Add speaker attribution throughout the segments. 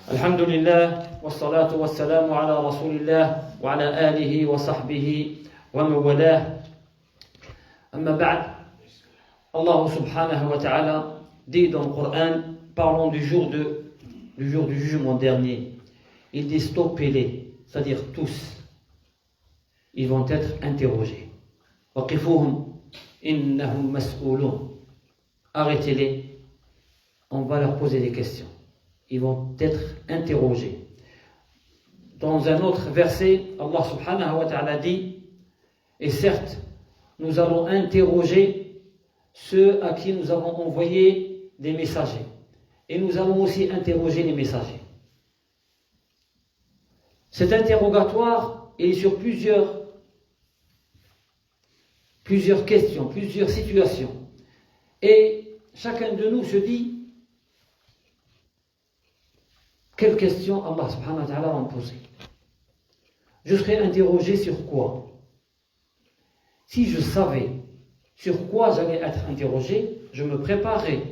Speaker 1: Alhamdulillah, wassalatu wassalamu ala rasulillah wa ala alihi wa sahbihi wa mawalah. Amma ba'd, Allah subhanahu wa ta'ala dit dans le Coran, parlant du jour du jugement dernier, il dit stoppez-les, c'est-à-dire tous, ils vont être interrogés. Waqifuhum innahum mas'oulun. Arrêtez-les, on va leur poser des questions. Ils vont être interrogés. Dans un autre verset, Allah subhanahu wa ta'ala dit, et certes, nous allons interroger ceux à qui nous avons envoyé des messagers. Et nous allons aussi interroger les messagers. Cet interrogatoire est sur plusieurs questions, plusieurs situations. Et chacun de nous se dit, quelle question Allah subhanahu wa ta'ala va me poser? Je serai interrogé sur quoi? Si je savais sur quoi j'allais être interrogé, je me préparais.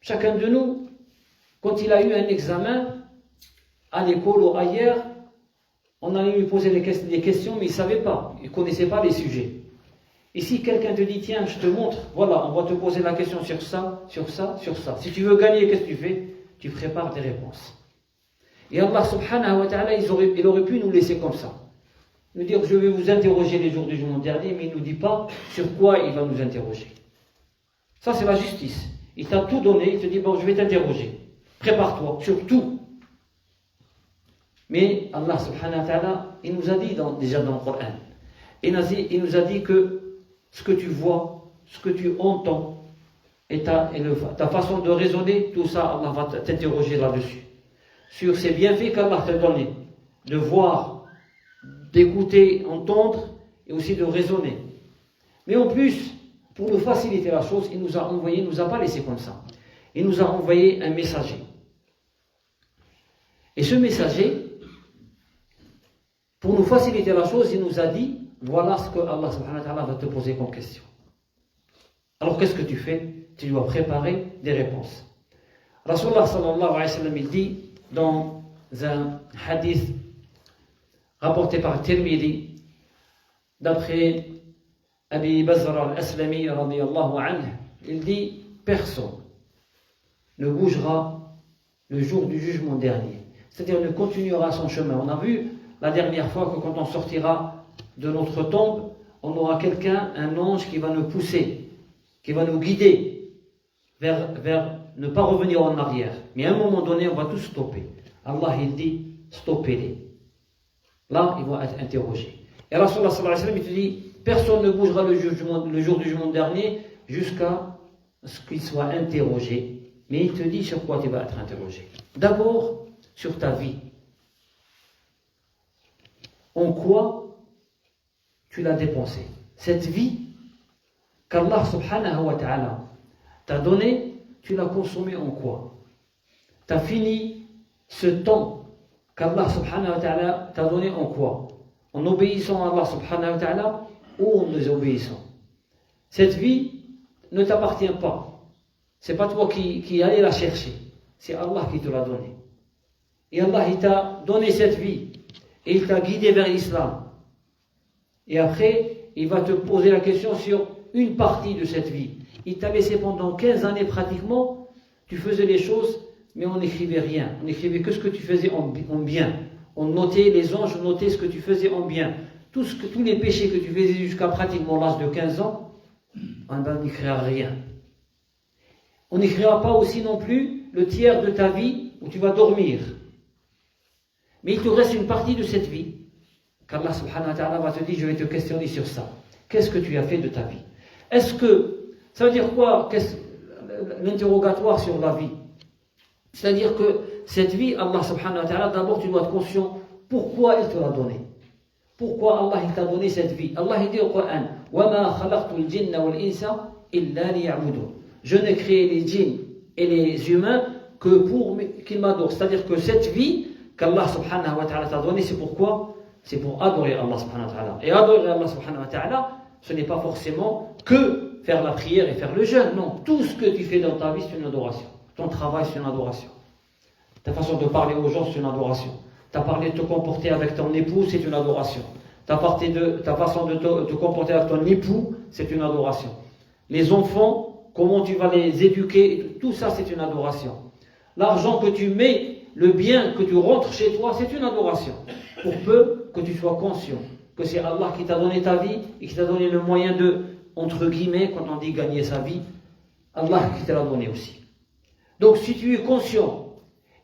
Speaker 1: Chacun de nous, quand il a eu un examen, à l'école ou ailleurs, on allait lui poser des questions, mais il ne savait pas, il ne connaissait pas les sujets. Et si quelqu'un te dit, tiens, je te montre, voilà, on va te poser la question sur ça, sur ça, sur ça. Si tu veux gagner, qu'est-ce que tu fais? Tu prépares des réponses. Et Allah subhanahu wa ta'ala, il aurait pu nous laisser comme ça. Nous dire, je vais vous interroger les jours du jugement dernier, mais il ne nous dit pas sur quoi il va nous interroger. Ça, c'est la justice. Il t'a tout donné, il te dit, bon, je vais t'interroger. Prépare-toi, sur tout. Mais Allah subhanahu wa ta'ala, il nous a dit déjà dans le Coran, il nous a dit que ce que tu vois, ce que tu entends, et ta façon de raisonner, tout ça, Allah va t'interroger là-dessus. Sur ces bienfaits qu'Allah t'a donné, de voir, d'écouter, entendre, et aussi de raisonner. Mais en plus, pour nous faciliter la chose, il nous a envoyé, il ne nous a pas laissé comme ça. Il nous a envoyé un messager. Et ce messager, pour nous faciliter la chose, il nous a dit, voilà ce que Allah subhanahu wa ta'ala va te poser comme question. Alors qu'est-ce que tu fais? Tu dois préparer des réponses. Rasulullah sallallahu alayhi wa sallam, il dit dans un hadith rapporté par Tirmidhi, d'après Abi Bazra al-Aslami radiyallahu anhu, il dit, personne ne bougera le jour du jugement dernier. C'est-à-dire ne continuera son chemin. On a vu la dernière fois que quand on sortira de notre tombe, on aura quelqu'un, un ange qui va nous pousser, qui va nous guider vers ne pas revenir en arrière. Mais à un moment donné, on va tout stopper. Allah, il dit, stoppez-les. Là, ils vont être interrogés. Et Rasulullah sallallahu alayhi wa sallam, il te dit, personne ne bougera le jour du jugement dernier jusqu'à ce qu'il soit interrogé. Mais il te dit sur quoi tu vas être interrogé. D'abord, sur ta vie. En quoi tu l'as dépensé? Cette vie qu'Allah subhanahu wa ta'ala t'a donnée, tu l'as consommée en quoi? Tu as fini ce temps qu'Allah subhanahu wa ta'ala t'a donné en quoi? En obéissant à Allah subhanahu wa ta'ala ou en désobéissant? Cette vie ne t'appartient pas. C'est pas toi qui allais la chercher. C'est Allah qui te l'a donnée. Et Allah, il t'a donné cette vie. Et il t'a guidé vers l'islam. Et après, il va te poser la question sur une partie de cette vie. Il t'a laissé pendant 15 années pratiquement, tu faisais les choses, mais on n'écrivait rien. On n'écrivait que ce que tu faisais en bien. On notait, les anges notaient ce que tu faisais en bien. Tous les péchés que tu faisais jusqu'à pratiquement l'âge de 15 ans, on n'écrira rien. On n'écrira pas aussi non plus le tiers de ta vie où tu vas dormir. Mais il te reste une partie de cette vie qu'Allah subhanahu wa ta'ala va te dire, je vais te questionner sur ça. Qu'est-ce que tu as fait de ta vie? Est-ce que, ça veut dire quoi l'interrogatoire sur la vie? C'est-à-dire que cette vie, Allah subhanahu wa ta'ala, d'abord tu dois être conscient pourquoi il te l'a donnée. Pourquoi Allah il t'a donné cette vie? Allah il dit au Coran, وَمَا خَلَقْتُ الْجِنَّ وَالْإِنسَ إِلَّا لِيَعْبُدُونَ. Je n'ai créé les djinns et les humains que pour qu'ils m'adorent. C'est-à-dire que cette vie qu'Allah subhanahu wa ta'ala t'a donnée, c'est pourquoi? C'est pour adorer Allah subhanahu wa ta'ala. Et adorer Allah subhanahu wa ta'ala, ce n'est pas forcément que faire la prière et faire le jeûne. Non, tout ce que tu fais dans ta vie, c'est une adoration. Ton travail, c'est une adoration. Ta façon de parler aux gens, c'est une adoration. Ta façon de te comporter avec ton époux, c'est une adoration. Ta façon de te comporter avec ton époux, c'est une adoration. Les enfants, comment tu vas les éduquer, tout ça, c'est une adoration. L'argent que tu mets, le bien que tu rentres chez toi, c'est une adoration. Pour peu que tu sois conscient que c'est Allah qui t'a donné ta vie et qui t'a donné le moyen de, entre guillemets, quand on dit gagner sa vie, Allah qui te l'a donné aussi. Donc si tu es conscient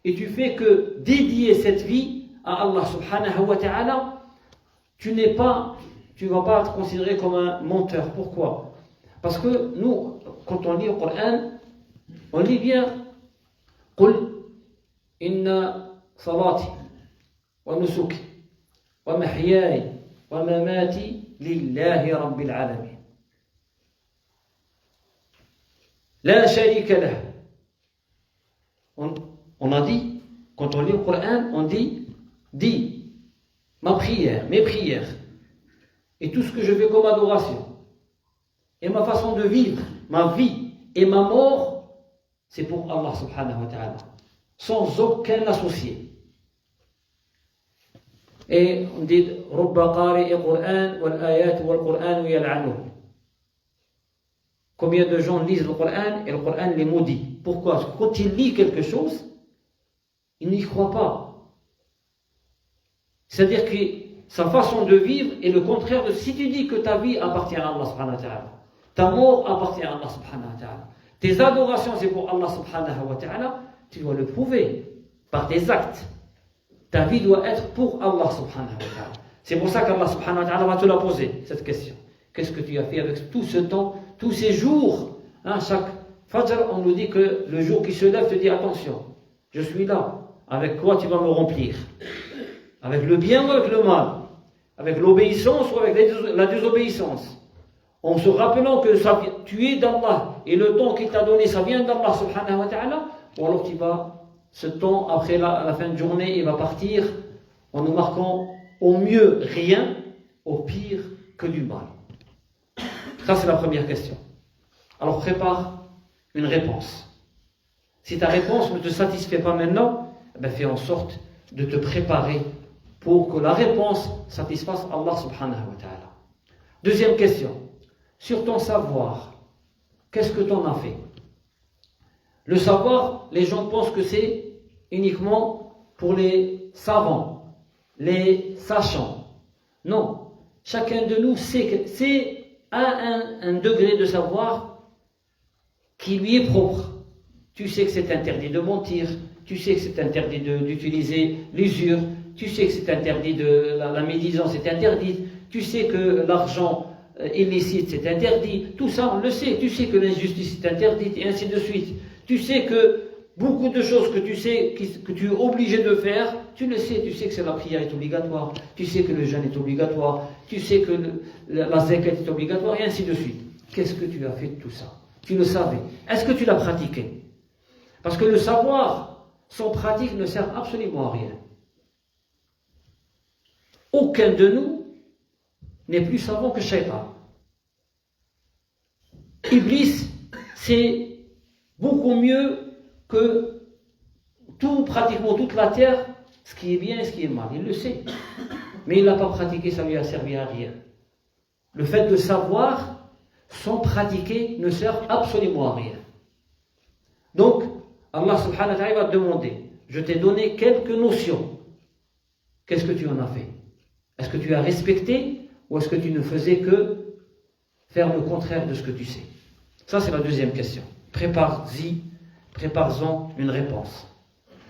Speaker 1: et tu fais que dédier cette vie à Allah subhanahu wa ta'ala, tu ne vas pas être considéré comme un menteur. Pourquoi? Parce que nous, quand on lit le Coran, on lit bien قل إن صلاتي ونسكي ومحياي ومماتي لله رب العالمين لا شريك له. On a dit, quand on lit le Coran, on dit ma prière, mes prières et tout ce que je fais comme adoration et ma façon de vivre, ma vie et ma mort, c'est pour Allah subhanahu wa ta'ala, sans aucun associé. Et on dit Rubba qari'i Qur'an wal ayat wal Qur'an yal'anuhu. Combien de gens lisent le Coran et le Coran les maudit? Pourquoi? Parce que quand il lit quelque chose, il n'y croit pas. C'est-à-dire que sa façon de vivre est le contraire de si tu dis que ta vie appartient à Allah subhanahu wa ta'ala, ta mort appartient à Allah subhanahu wa ta'ala, tes adorations c'est pour Allah subhanahu wa ta'ala, tu dois le prouver par des actes. Ta vie doit être pour Allah subhanahu wa ta'ala. C'est pour ça qu'Allah subhanahu wa ta'ala va te la poser, cette question. Qu'est-ce que tu as fait avec tout ce temps, tous ces jours? Chaque Fajr, on nous dit que le jour qui se lève te dit attention, je suis là, avec quoi tu vas me remplir? Avec le bien ou avec le mal? Avec l'obéissance ou avec la désobéissance? En se rappelant que tu es d'Allah et le temps qu'il t'a donné, ça vient d'Allah subhanahu wa ta'ala, ou alors ce temps, après la fin de journée, il va partir en nous marquant au mieux rien, au pire que du mal. Ça, c'est la première question. Alors prépare une réponse. Si ta réponse ne te satisfait pas maintenant, fais en sorte de te préparer pour que la réponse satisfasse Allah subhanahu wa ta'ala. Deuxième question. Sur ton savoir, qu'est-ce que tu en as fait? Le savoir, les gens pensent que c'est uniquement pour les savants, les sachants. Non, chacun de nous sait un degré de savoir qui lui est propre. Tu sais que c'est interdit de mentir, tu sais que c'est interdit d'utiliser l'usure, tu sais que c'est interdit la médisance est interdite, tu sais que l'argent illicite c'est interdit, tout ça on le sait, tu sais que l'injustice est interdite et ainsi de suite. Tu sais que beaucoup de choses que tu sais que tu es obligé de faire, tu le sais, tu sais que la prière est obligatoire, tu sais que le jeûne est obligatoire, tu sais que la zakat est obligatoire et ainsi de suite. Qu'est-ce que tu as fait de tout ça? Tu le savais. Est-ce que tu l'as pratiqué? Parce que le savoir sans pratique ne sert absolument à rien. Aucun de nous n'est plus savant que Shaitan. Iblis, c'est beaucoup mieux que pratiquement toute la terre, ce qui est bien et ce qui est mal. Il le sait. Mais il n'a pas pratiqué, ça lui a servi à rien. Le fait de savoir sans pratiquer ne sert absolument à rien. Donc, Allah subhanahu wa ta'ala va te demander, je t'ai donné quelques notions. Qu'est-ce que tu en as fait? Est-ce que tu as respecté ou est-ce que tu ne faisais que faire le contraire de ce que tu sais? Ça, c'est la deuxième question. Prépare-en une réponse.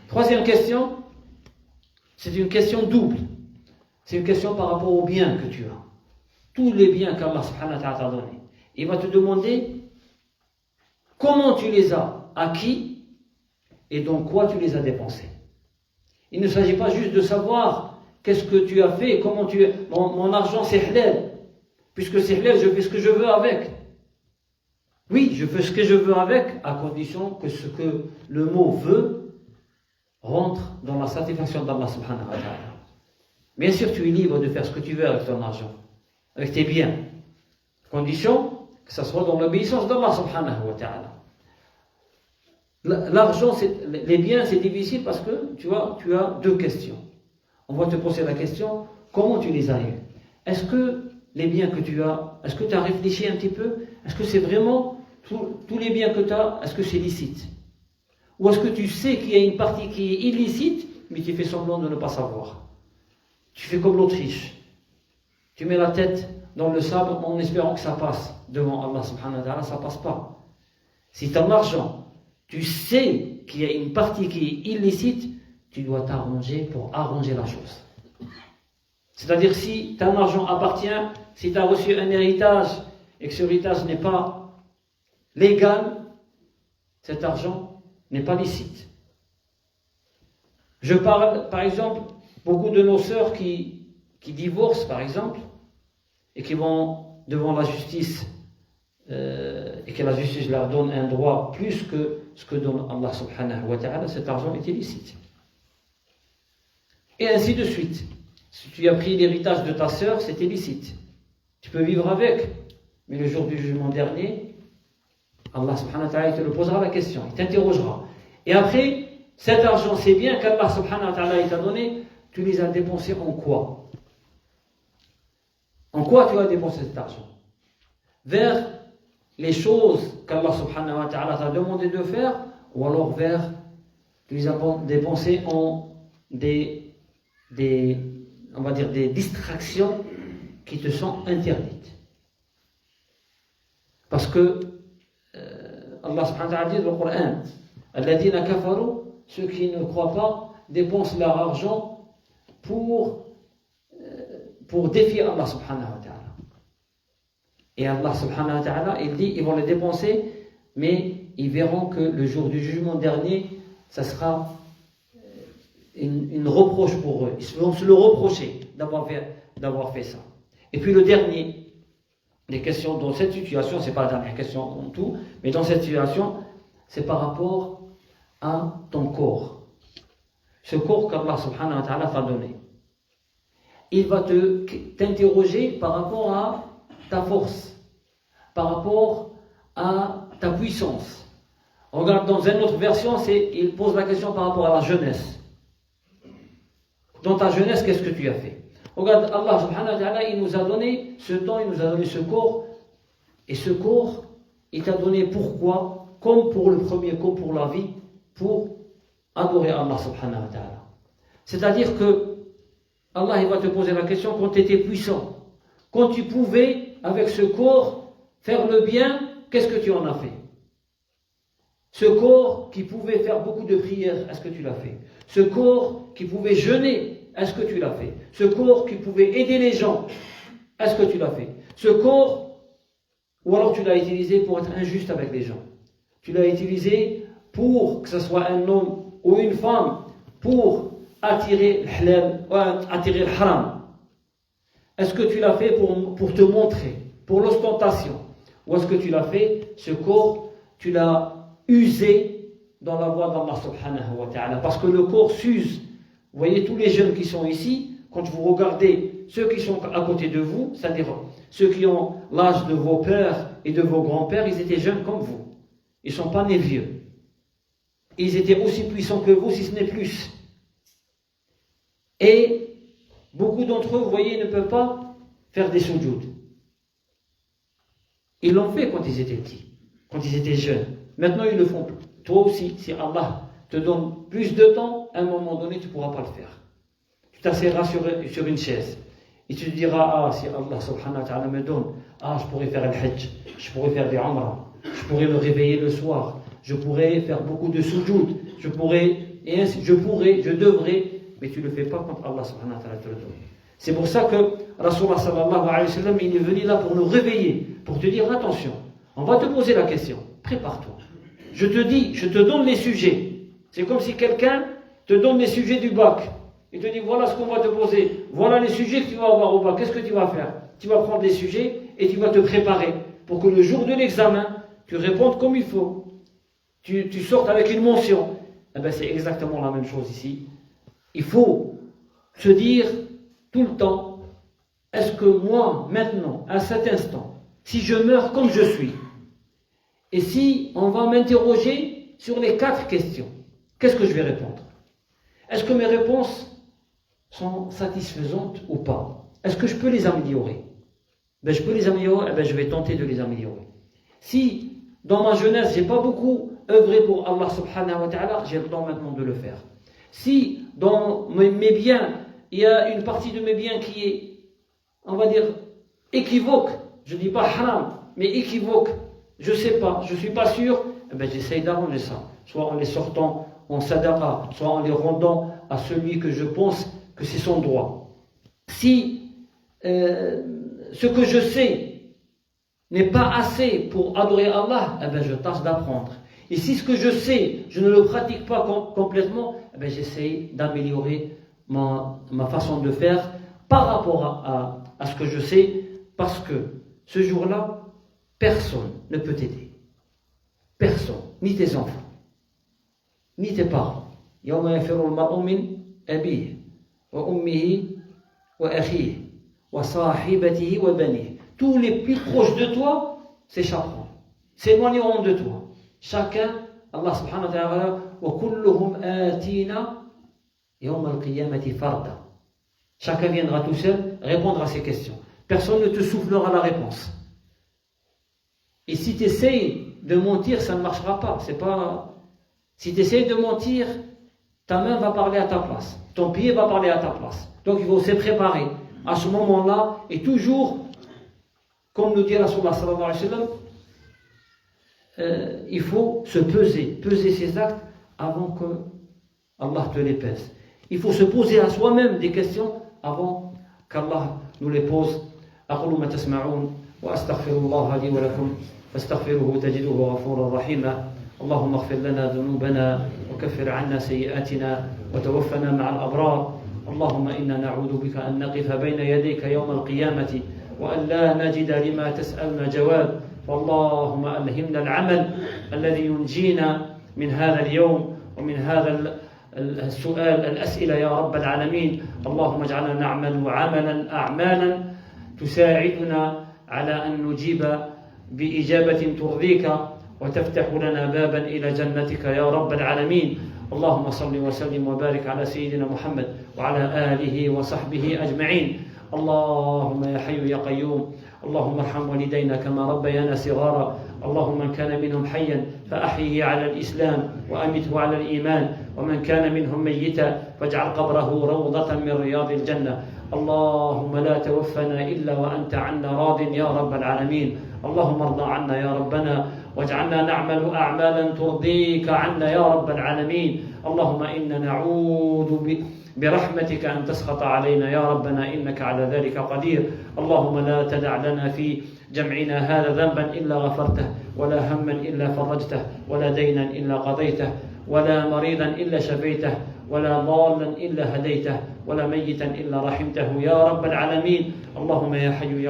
Speaker 1: Troisième question, c'est une question double. C'est une question par rapport aux biens que tu as. Tous les biens qu'Allah subhanahu wa ta'ala t'a donnés. Il va te demander comment tu les as acquis et dans quoi tu les as dépensés. Il ne s'agit pas juste de savoir qu'est-ce que tu as fait, comment mon argent c'est halal. Puisque c'est halal, je fais ce que je veux avec. Oui, je fais ce que je veux avec, à condition que ce que le mot veut rentre dans la satisfaction d'Allah subhanahu wa ta'ala. Bien sûr, tu es libre de faire ce que tu veux avec ton argent, avec tes biens. Condition que ça soit dans l'obéissance d'Allah subhanahu wa ta'ala. L'argent, les biens, c'est difficile parce que tu as deux questions. On va te poser la question, comment tu les as eus? Est-ce que les biens que tu as, est-ce que tu as réfléchi un petit peu? Est-ce que c'est vraiment tous les biens que tu as, est-ce que c'est licite? Ou est-ce que tu sais qu'il y a une partie qui est illicite, mais tu fais semblant de ne pas savoir? Tu fais comme l'Autriche. Tu mets la tête dans le sable en espérant que ça passe. Devant Allah subhanahu wa ta'ala, ça ne passe pas. Si ton argent, tu sais qu'il y a une partie qui est illicite, tu dois t'arranger pour arranger la chose. C'est-à-dire si ton argent appartient, si tu as reçu un héritage et que ce héritage n'est pas légal, cet argent n'est pas licite. Je parle, par exemple, beaucoup de nos sœurs qui divorcent, par exemple, et qui vont devant la justice, et que la justice leur donne un droit plus que ce que donne Allah subhanahu wa ta'ala, cet argent est illicite. Et ainsi de suite. Si tu as pris l'héritage de ta sœur, c'est illicite. Tu peux vivre avec, mais le jour du jugement dernier, Allah subhanahu wa ta'ala te le posera la question, il t'interrogera. Et après, cet argent, c'est bien qu'Allah subhanahu wa ta'ala t'a donné, tu les as dépensés en quoi? En quoi tu as dépensé cet argent? Vers les choses qu'Allah subhanahu wa ta'ala t'a demandé de faire, ou alors vers, tu les as dépensés en on va dire des distractions qui te sont interdites. Parce que Allah subhanahu wa ta'ala dit dans le Coran, Alladhina kafaru, ceux qui ne croient pas, dépensent leur argent pour défier Allah subhanahu wa ta'ala. Et Allah subhanahu wa ta'ala, il dit, ils vont les dépenser, mais ils verront que le jour du jugement dernier, ça sera une reproche pour eux. Ils vont se le reprocher d'avoir fait ça. Et puis le dernier, les questions dans cette situation, c'est pas la dernière question en tout, mais dans cette situation, c'est par rapport à ton corps. Ce corps qu'Allah subhanahu wa ta'ala t'a donné. Il va t'interroger par rapport à ta force, par rapport à ta puissance. Regarde, dans une autre version, il pose la question par rapport à la jeunesse. Dans ta jeunesse, qu'est-ce que tu as fait? Regarde, Allah subhanahu wa ta'ala, il nous a donné ce temps, il nous a donné ce corps. Et ce corps, il t'a donné pourquoi? Comme pour le premier, comme pour la vie, pour adorer Allah subhanahu wa ta'ala. C'est-à-dire que Allah il va te poser la question quand tu étais puissant. Quand tu pouvais, avec ce corps, faire le bien, qu'est-ce que tu en as fait? Ce corps qui pouvait faire beaucoup de prières, est-ce que tu l'as fait? Ce corps qui pouvait jeûner, est-ce que tu l'as fait? Ce corps qui pouvait aider les gens, est-ce que tu l'as fait? Ce corps, ou alors tu l'as utilisé pour être injuste avec les gens. Tu l'as utilisé pour que ce soit un homme ou une femme, pour attirer le halal, attirer le haram. Est-ce que tu l'as fait pour te montrer, pour l'ostentation? Ou est-ce que tu l'as fait, ce corps, tu l'as usé dans la voie d'Allah subhanahu wa ta'ala? Parce que le corps s'use. Vous voyez, tous les jeunes qui sont ici, quand vous regardez ceux qui sont à côté de vous, c'est-à-dire ceux qui ont l'âge de vos pères et de vos grands-pères, ils étaient jeunes comme vous. Ils ne sont pas nés vieux. Ils étaient aussi puissants que vous, si ce n'est plus. Et beaucoup d'entre eux, vous voyez, ne peuvent pas faire des soujouds. Ils l'ont fait quand ils étaient petits, quand ils étaient jeunes. Maintenant, ils le font plus. Toi aussi, si Allah te donne plus de temps, à un moment donné, tu ne pourras pas le faire. Tu t'asseoiras sur une chaise. Et tu te diras, si Allah subhanahu wa ta'ala me donne, je pourrais faire le hajj, je pourrais faire des umrah, je pourrais me réveiller le soir, je pourrais faire beaucoup de sujoud, je devrais, mais tu ne le fais pas quand Allah subhanahu wa ta'ala te le donne. C'est pour ça que Rasulullah sallallahu alayhi wa sallam, il est venu là pour nous réveiller, pour te dire, attention, on va te poser la question, prépare-toi. Je te donne les sujets. C'est comme si quelqu'un te donne les sujets du bac. Il te dit, voilà ce qu'on va te poser. Voilà les sujets que tu vas avoir au bac. Qu'est-ce que tu vas faire? Tu vas prendre les sujets et tu vas te préparer pour que le jour de l'examen, tu répondes comme il faut. Tu sortes avec une mention. Eh bien, c'est exactement la même chose ici. Il faut se dire tout le temps, est-ce que moi, maintenant, à cet instant, si je meurs comme je suis, et si on va m'interroger, sur les 4 questions, qu'est-ce que je vais répondre? Est-ce que mes réponses sont satisfaisantes ou pas? Est-ce que je peux les améliorer? Je peux les améliorer, je vais tenter de les améliorer. Si dans ma jeunesse, je n'ai pas beaucoup œuvré pour Allah subhanahu wa ta'ala, j'ai le temps maintenant de le faire. Si dans mes biens, il y a une partie de mes biens qui est, on va dire, équivoque, je ne dis pas haram, mais équivoque, je ne sais pas, je ne suis pas sûr, j'essaye d'arranger ça, soit en les sortant en sadaqa, soit en les rendant à celui que je pense que c'est son droit. Si ce que je sais n'est pas assez pour adorer Allah, je tâche d'apprendre. Et si ce que je sais, je ne le pratique pas complètement, j'essaie d'améliorer ma façon de faire par rapport à ce que je sais, parce que ce jour-là, personne ne peut t'aider. Personne, ni tes enfants, ni tes parents. يوم يفر المرء من أبيه وأمه وأخيه وصاحبته وبنيه. Tous les plus proches de toi s'échapperont, s'éloigneront de toi. Chacun, Allah subhanahu wa ta'ala, وَكُلُّهُمْ آتِينَا يَوْمَ الْقِيَامَةِ فَرْدًا. Chacun viendra tout seul répondre à ces questions. Personne ne te soufflera la réponse. Et si tu essayes de mentir, ça ne marchera pas. Si tu essayes de mentir, ta main va parler à ta place. Ton pied va parler à ta place. Donc il faut se préparer à ce moment-là. Et toujours, comme nous dit Rasulullah sallallahu alayhi wa sallam, il faut se peser ses actes avant que Allah te les pèse. Il faut se poser à soi-même des questions avant qu'Allah nous les pose. أقول ما تسمعون وأستغفر الله لي ولكم فاستغفروه تجدوه غفورا رحيما. اللهم اغفر لنا ذنوبنا وكفر عنا سيئاتنا وتوفنا مع الأبرار. اللهم إنا نعوذ بك أن نقف بين يديك يوم القيامة وأن لا نجد لما تسألنا جواب. فاللهم ألهمنا العمل الذي ينجينا من هذا اليوم ومن هذا السؤال الأسئلة يا رب العالمين. اللهم اجعلنا نعمل أعمالا تساعدنا على أن نجيب بإجابة ترضيك وتفتح لنا بابا إلى جنتك يا رب العالمين. اللهم صل وسلم وبارك على سيدنا محمد وعلى آله وصحبه أجمعين. اللهم يا حي يا قيوم اللهم ارحم والدينا كما ربيانا صغارا. اللهم من كان منهم حيا فأحيه على الإسلام وأمته على الإيمان ومن كان منهم ميتا فاجعل قبره روضة من رياض الجنة. اللهم لا توفنا إلا وأنت عنا راض يا رب العالمين. اللهم ارضى عنا يا ربنا واجعلنا نعمل أعمالا ترضيك عنا يا رب العالمين. اللهم إنا نعوذ برحمتك أن تسخط علينا يا ربنا إنك على ذلك قدير. اللهم لا تدع لنا في جمعنا هذا ذنبا إلا غفرته ولا هما إلا فرجته ولا دينا إلا قضيته ولا مريضا إلا شفيته ولا ضالا إلا هديته ولا ميتا إلا رحمته يا رب العالمين. اللهم يا حي يا